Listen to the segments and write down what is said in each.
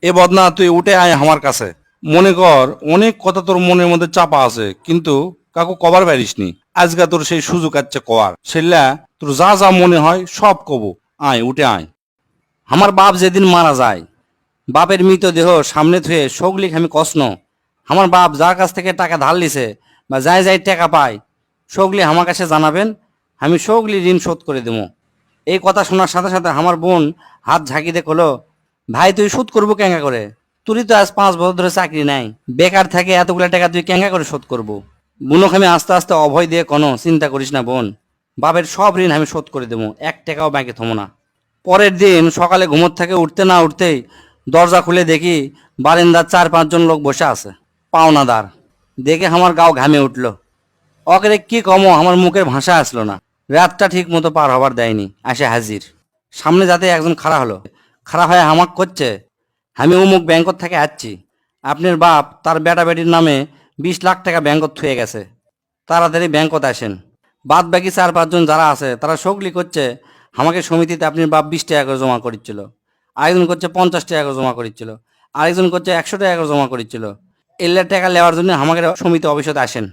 এ বদনা তুই উঠে আয় আমার কাছে। মনে কর অনেক কথা তোর মনের মধ্যে চাপা আছে, কিন্তু কাকু কবার পারিসনি। আজকে তোর সেই সুযোগ আছে কর, সেটা তোর যা যা মনে হয় সব কব। আয় উঠে আয়। আমার বাপ যেদিন মারা যায়, বাপের মৃতদেহ সামনে থুয়ে সগলিক আমি কষন। আমার বাপ যার কাছ থেকে টাকা ধার লিছে বা যাই যাই টাকা পায়, সগলি আমার কাছে জানাবেন, আমি সগলি ঋণ শোধ করে দেবো। এই কথা শোনার সাথে সাথে আমার বোন হাত ঝাঁকি দিয়ে কলো, ভাই তুই শোধ করবো কেঙ্গা করে? তুই তো আজ 5 বছর ধরে চাকরি নাই, বেকার থাকে এতগুলা টাকা তুই কেঙ্গা করে শোধ করবো? বুনক আমি আস্তে আস্তে অভয় দিয়ে কোনো চিন্তা করিস না বোন, বাপের সব ঋণ আমি শোধ করে দেবো, 1 টাকাও ব্যাংকে থমো না। পরের দিন সকালে ঘুমোর থেকে উঠতে না উঠতেই দরজা খুলে দেখি বারান্দার 4-5 জন লোক বসে আছে, পাওনাদার। দেখে আমার গাও ঘামে উঠলো। অকরে কি কমো, আমার মুখের ভাষা আসলো না। রাতটা ঠিক মতো পার হবার দেয়নি, আসে হাজির। সামনে যাতে একজন খাড়া হলো, খাড়া হয়ে হামাক করছে, আমি অমুক ব্যাংকত থেকে আসছি, আপনার বাপ তার বেটা বেটির নামে 20 লাখ টাকা ব্যাংকত থুয়ে গেছে, তাড়াতাড়ি ব্যাংকত আসেন। বাদ বাকি 4-5 জন যারা আছে তারা সগলি করছে আমাকে সমিতিতে আপনার বাপ 20 টাকা করে জমা করেছিল, আরেকজন করছে 50 টাকা করে জমা করেছিল, আরেকজন করছে 100 টাকা করে জমা করেছিল। এল্লার টাকা নেওয়ার জন্য আমাকে সমিতি অফিসে আসেন।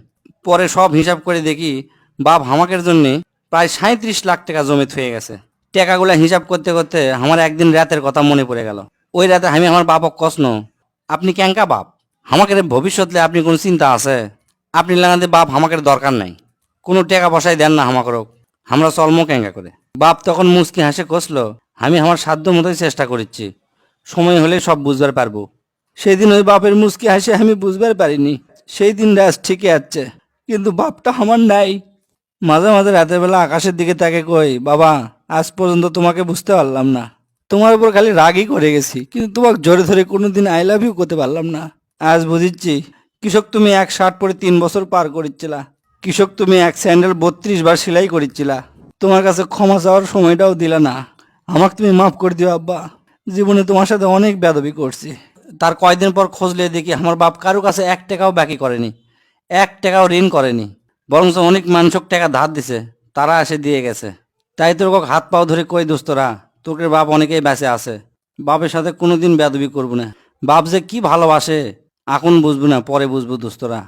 পরে সব হিসাব করে দেখি বাপ হামাকের জন্য প্রায় 37 লাখ টাকা জমে থুয়ে গেছে। টাকাগুলা হিসাব করতে করতে আমার একদিন রাতের কথা মনে পড়ে গেল। ওই রাতে আমি আমার বাপক কষন, আপনি ক্যাঙ্কা বাপ, আমাকে ভবিষ্যতে আপনি কোনো চিন্তা আছে? আপনি লাগাতে বাপ আমাকে দরকার নাই, কোনো টাকা পয়সায় দেন না আমাকে, আমরা চলমো ক্যাঙ্কা করে। বাপ তখন মুচকি হাসে কষলো, আমি আমার সাধ্য মতোই চেষ্টা করেছি, সময় হলে সব বুঝবার পারবো। সেই দিন ওই বাপের মুচকি হাসে আমি বুঝবার পারিনি। সেই দিন রাত ঠিকই আছে, কিন্তু বাপটা আমার নাই। মাঝে মাঝে রাতের বেলা আকাশের দিকে তাকে কই, বাবা আজ পর্যন্ত তোমাকে বুঝতে পারলাম না, তোমার উপর খালি রাগই করে গেছি, কিন্তু তোমাকে জোরে ধরে কোনোদিন আই লাভ ইউ করতে পারলাম না। আজ বুঝিচ্ছি, কৃষক তুমি এক শার্ট পরে 3 বছর পার করিচ্ছিলা, কৃষক তুমি এক স্যান্ডেল 32 বার সেলাই করিচ্ছিলা, তোমার কাছে ক্ষমা চাওয়ার সময়টাও দিলা না। আমাকে তুমি মাফ করে দিও আব্বা, জীবনে তোমার সাথে অনেক বেয়াদবি করছি। তার কয়দিন পর খোঁজলে দেখি আমার বাপ কারো কাছে 1 টাকাও বাকি করেনি, 1 টাকাও ঋণ করেনি, বরঞ্চ অনেক মানুষক টাকা ধার দিছে, তারা এসে দিয়ে গেছে। তাই তোর হাত পাও ধরে কই দোস্তরা, তোকে বাপ অনেকেই বেঁচে আছে, বাপের সাথে কোনোদিন বেয়াদবি করবো না। বাপ যে কি ভালোবাসে এখন বুঝবো না, পরে বুঝবো দোস্তরা।